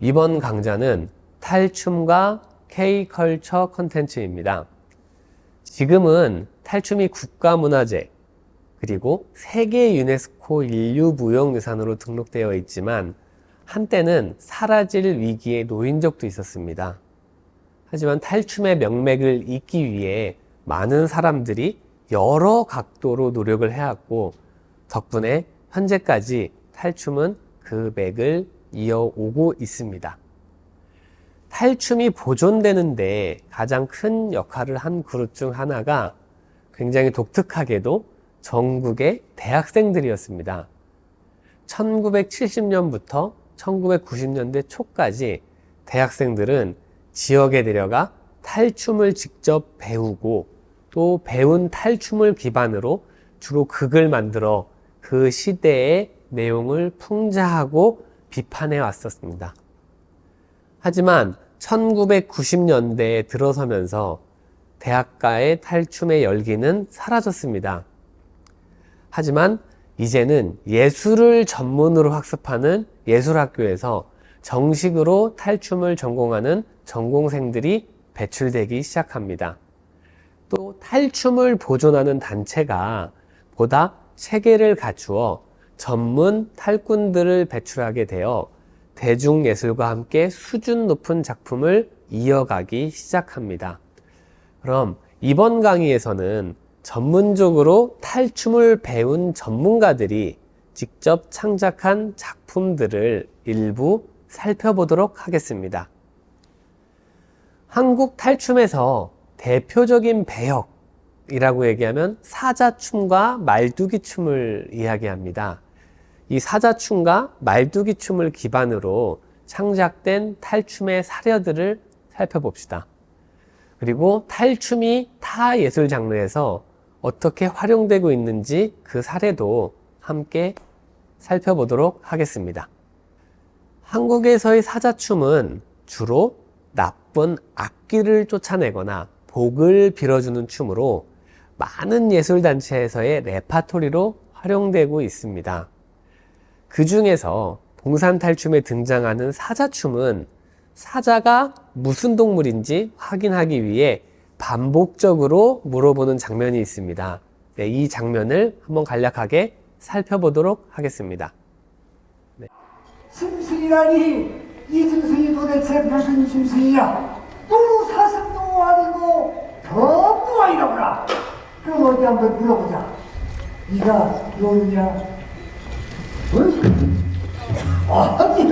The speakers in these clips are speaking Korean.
이번 강좌는 탈춤과 K컬처 컨텐츠입니다. 지금은 탈춤이 국가문화재 그리고 세계 유네스코 인류무형유산으로 등록되어 있지만 한때는 사라질 위기에 놓인 적도 있었습니다. 하지만 탈춤의 명맥을 잇기 위해 많은 사람들이 여러 각도로 노력을 해왔고 덕분에 현재까지 탈춤은 그 맥을 이어오고 있습니다. 탈춤이 보존되는데 가장 큰 역할을 한 그룹 중 하나가 굉장히 독특하게도 전국의 대학생들이었습니다. 1970년부터 1990년대 초까지 대학생들은 지역에 내려가 탈춤을 직접 배우고 또 배운 탈춤을 기반으로 주로 극을 만들어 그 시대의 내용을 풍자하고 비판해 왔었습니다. 하지만 1990년대에 들어서면서 대학가의 탈춤의 열기는 사라졌습니다. 하지만 이제는 예술을 전문으로 학습하는 예술학교에서 정식으로 탈춤을 전공하는 전공생들이 배출되기 시작합니다. 또 탈춤을 보존하는 단체가 보다 체계를 갖추어 전문 탈꾼들을 배출하게 되어 대중예술과 함께 수준 높은 작품을 이어가기 시작합니다. 그럼 이번 강의에서는 전문적으로 탈춤을 배운 전문가들이 직접 창작한 작품들을 일부 살펴보도록 하겠습니다. 한국 탈춤에서 대표적인 배역이라고 얘기하면 사자춤과 말두기춤을 이야기합니다. 이 사자춤과 말두기춤을 기반으로 창작된 탈춤의 사례들을 살펴봅시다. 그리고 탈춤이 타 예술 장르에서 어떻게 활용되고 있는지 그 사례도 함께 살펴보도록 하겠습니다. 한국에서의 사자춤은 주로 나쁜 악귀를 쫓아내거나 복을 빌어주는 춤으로 많은 예술단체에서의 레파토리로 활용되고 있습니다. 그 중에서 봉산탈춤에 등장하는 사자춤은 사자가 무슨 동물인지 확인하기 위해 반복적으로 물어보는 장면이 있습니다. 네, 이 장면을 한번 간략하게 살펴보도록 하겠습니다. 네. 짐승이라니 이 짐승이 도대체 무슨 짐승이냐? 또 사슴도 아니고 범도 아니라구나. 그럼 어디 한번 물어보자. 네가 누구냐?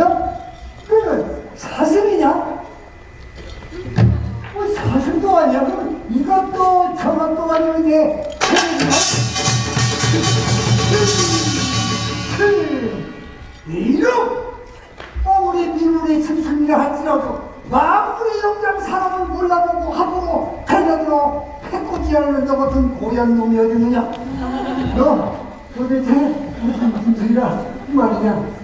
아니야? 그러면 사슴이냐? 사슴도 아니야? 그럼 이것도 저것도 아니는데 이놈! 아무리 미물의 짐승이라 할지라도 마무리 영장 사람을 몰라보고 하보고 달려들어 패꽂지 않는 너 같은 고얀 놈이 어디 있느냐? 너 도대체 무슨 짐승이라 말이냐?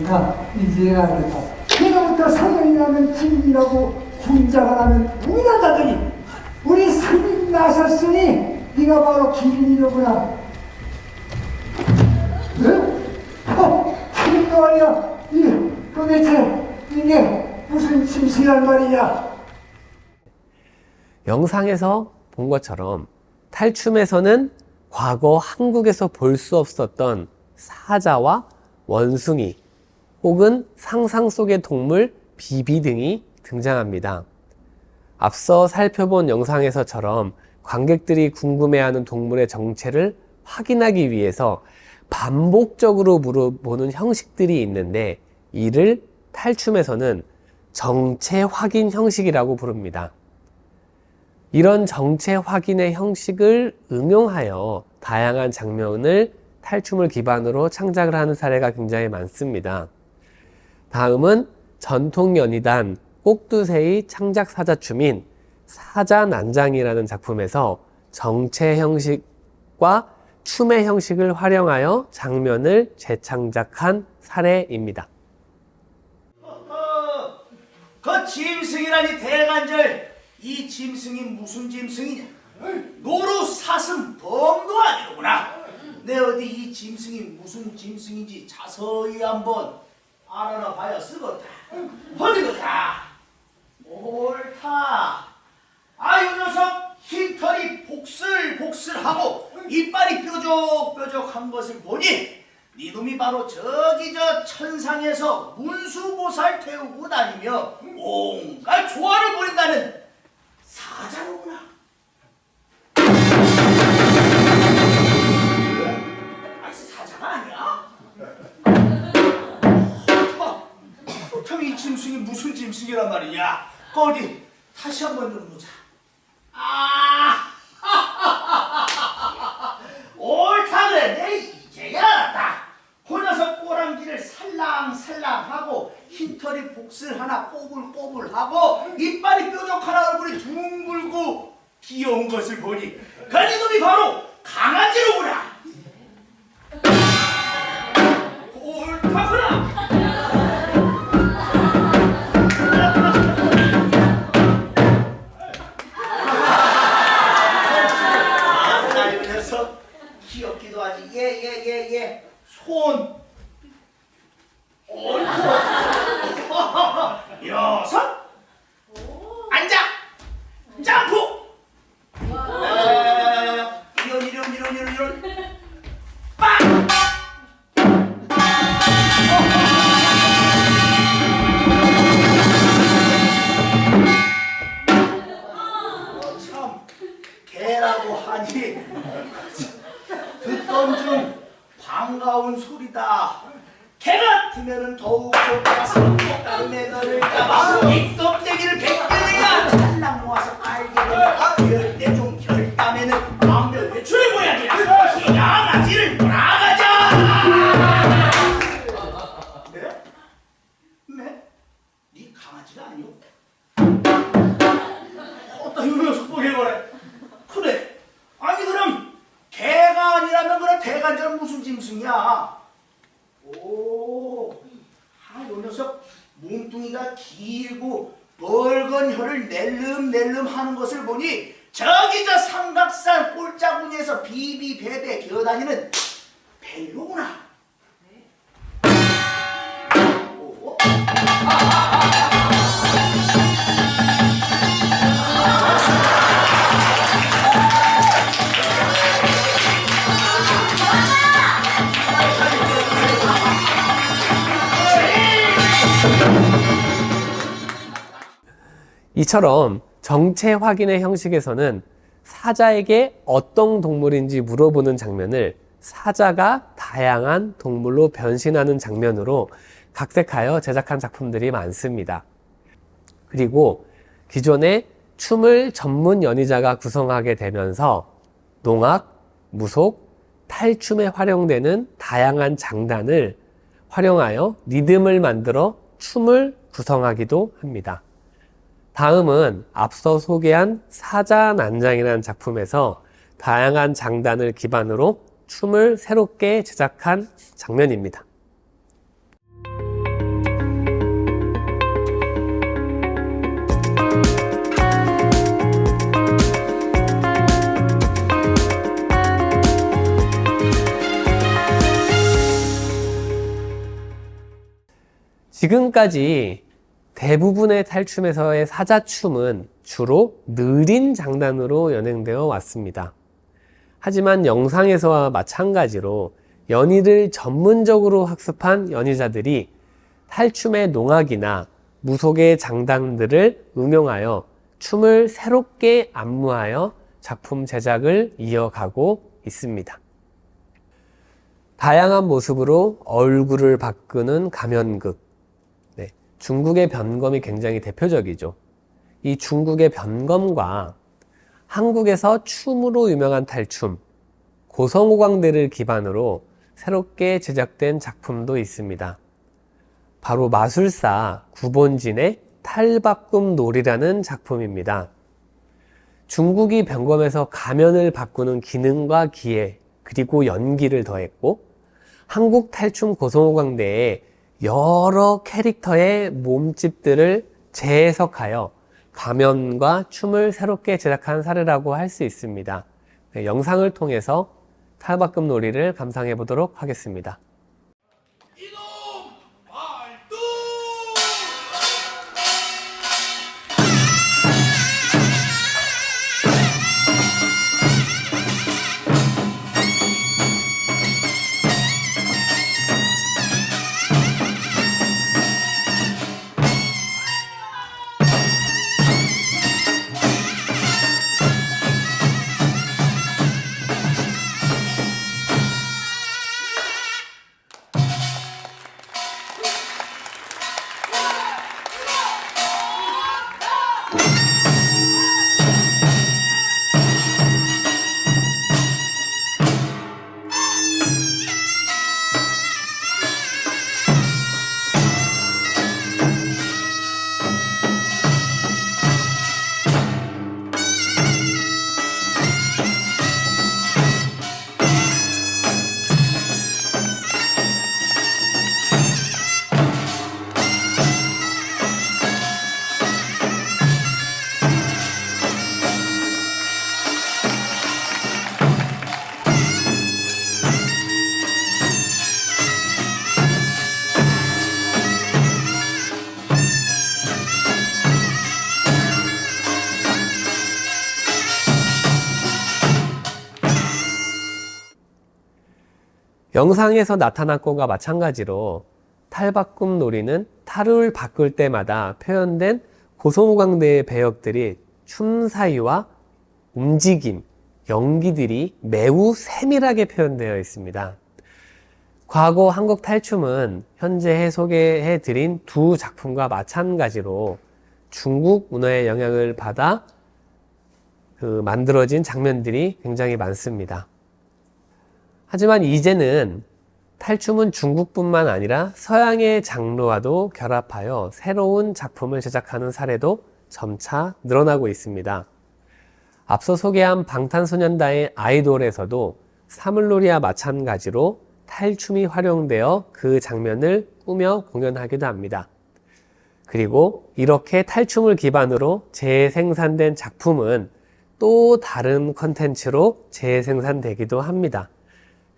다 이제 알겠다. 그로부터 성령이라면 기인이라고 군자가 나면 우민한다더니 우리 스님 나셨으니 네가 바로 기인이로구나. 응? 기인도 아니야. 도대체 이게 무슨 짐승이란 말이냐? 영상에서 본 것처럼 탈춤에서는 과거 한국에서 볼 수 없었던 사자와 원숭이 혹은 상상 속의 동물 비비 등이 등장합니다. 앞서 살펴본 영상에서처럼 관객들이 궁금해하는 동물의 정체를 확인하기 위해서 반복적으로 물어보는 형식들이 있는데 이를 탈춤에서는 정체 확인 형식이라고 부릅니다. 이런 정체 확인의 형식을 응용하여 다양한 장면을 탈춤을 기반으로 창작을 하는 사례가 굉장히 많습니다. 다음은 전통연희단 꼭두새의 창작 사자춤인 사자난장이라는 작품에서 정체 형식과 춤의 형식을 활용하여 장면을 재창작한 사례입니다. 그 짐승이라니 대간절, 이 짐승이 무슨 짐승이냐? 노루 사슴 범도 아니로구나. 내 어디 이 짐승이 무슨 짐승인지 자세히 한번 알아나 봐야 쓰겄다. 어디 보자. 옳다. 아유 녀석 흰털이 복슬복슬하고 이빨이 뾰족뾰족한 것을 보니 네 놈이 바로 저기 저 천상에서 문수보살 태우고 다니며 온갖 조화를 부린다는 사자로구나. 아니 사자가 아니야? 그렇다면 이 짐승이 무슨 짐승이란 말이냐? 어디 다시 한번 들어보자. 옳다 그래. 내 이제야 알았다. 그 녀석 꼬랑지를 살랑살랑하고 흰털이 복슬 하나 꼬불꼬불하고 이빨이 뾰족하나 얼굴이 둥글고 귀여운 것을 보니 그 놈이 바로 강아지로구나. 옳다구나. 귀엽기도 하지. 예. 손. 옳고. 여섯. 앉아. 점프. 이런. 빵. 참 개라고 하니 듣던 중 반가운 소리다. 개 같으면은 더욱 좋다스럽고 다음에 너를 잡아 이 껍데기를 벗겨내야 찰랑 모아서 알게 되면 내좀 결단에는 마음대로 외출해 보야지. 이 양아지를 돌아가자. 네? 네 강아지가 아니오? 어따 이 녀석 보게 그래. 그래. 아니 그럼 개가 아니라면 그래 대간절 무슨 짐승이야? 오, 요 녀석 몸뚱이가 길고 붉은 혀를 낼름낼름 하는 것을 보니 저기 저 삼각산 꼴짜구니에서 비비베베 기어다니는 벨로구나. 오. 이처럼 정체 확인의 형식에서는 사자에게 어떤 동물인지 물어보는 장면을 사자가 다양한 동물로 변신하는 장면으로 각색하여 제작한 작품들이 많습니다. 그리고 기존에 춤을 전문 연희자가 구성하게 되면서 농악, 무속, 탈춤에 활용되는 다양한 장단을 활용하여 리듬을 만들어 춤을 구성하기도 합니다. 다음은 앞서 소개한 사자난장이라는 작품에서 다양한 장단을 기반으로 춤을 새롭게 제작한 장면입니다. 지금까지 대부분의 탈춤에서의 사자춤은 주로 느린 장단으로 연행되어 왔습니다. 하지만 영상에서와 마찬가지로 연희를 전문적으로 학습한 연희자들이 탈춤의 농악이나 무속의 장단들을 응용하여 춤을 새롭게 안무하여 작품 제작을 이어가고 있습니다. 다양한 모습으로 얼굴을 바꾸는 가면극, 중국의 변검이 굉장히 대표적이죠. 이 중국의 변검과 한국에서 춤으로 유명한 탈춤, 고성호광대를 기반으로 새롭게 제작된 작품도 있습니다. 바로 마술사 구본진의 탈바꿈놀이라는 작품입니다. 중국이 변검에서 가면을 바꾸는 기능과 기회, 그리고 연기를 더했고, 한국 탈춤 고성호광대에 여러 캐릭터의 몸집들을 재해석하여 가면과 춤을 새롭게 제작한 사례라고 할 수 있습니다. 영상을 통해서 탈바꿈놀이를 감상해 보도록 하겠습니다. 이놈 발동! 영상에서 나타난 것과 마찬가지로 탈바꿈 놀이는 탈을 바꿀 때마다 표현된 고소무광대의 배역들이 춤 사이와 움직임, 연기들이 매우 세밀하게 표현되어 있습니다. 과거 한국 탈춤은 현재 소개해드린 두 작품과 마찬가지로 중국 문화의 영향을 받아 만들어진 장면들이 굉장히 많습니다. 하지만 이제는 탈춤은 중국뿐만 아니라 서양의 장르와도 결합하여 새로운 작품을 제작하는 사례도 점차 늘어나고 있습니다. 앞서 소개한 방탄소년단의 아이돌에서도 사물놀이와 마찬가지로 탈춤이 활용되어 그 장면을 꾸며 공연하기도 합니다. 그리고 이렇게 탈춤을 기반으로 재생산된 작품은 또 다른 컨텐츠로 재생산되기도 합니다.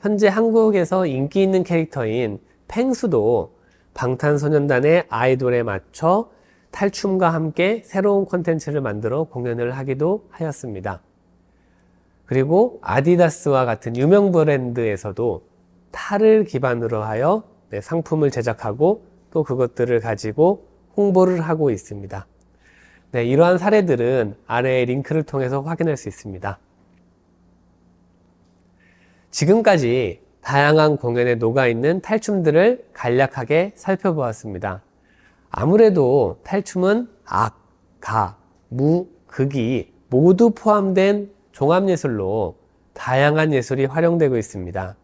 현재 한국에서 인기 있는 캐릭터인 펭수도 방탄소년단의 아이돌에 맞춰 탈춤과 함께 새로운 콘텐츠를 만들어 공연을 하기도 하였습니다. 그리고 아디다스와 같은 유명 브랜드에서도 탈을 기반으로 하여 상품을 제작하고 또 그것들을 가지고 홍보를 하고 있습니다. 이러한 사례들은 아래의 링크를 통해서 확인할 수 있습니다. 지금까지 다양한 공연에 녹아있는 탈춤들을 간략하게 살펴보았습니다. 아무래도 탈춤은 악, 가, 무, 극이 모두 포함된 종합예술로 다양한 예술이 활용되고 있습니다.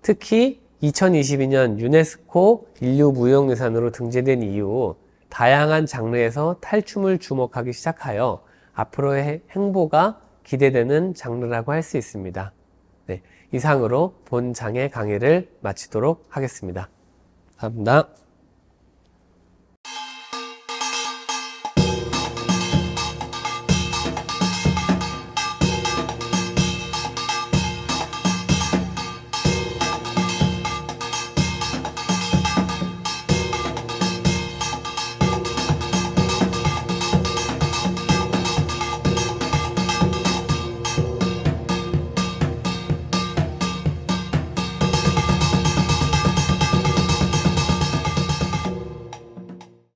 특히 2022년 유네스코 인류무형유산으로 등재된 이후 다양한 장르에서 탈춤을 주목하기 시작하여 앞으로의 행보가 기대되는 장르라고 할 수 있습니다. 이상으로 본 장의 강의를 마치도록 하겠습니다. 감사합니다.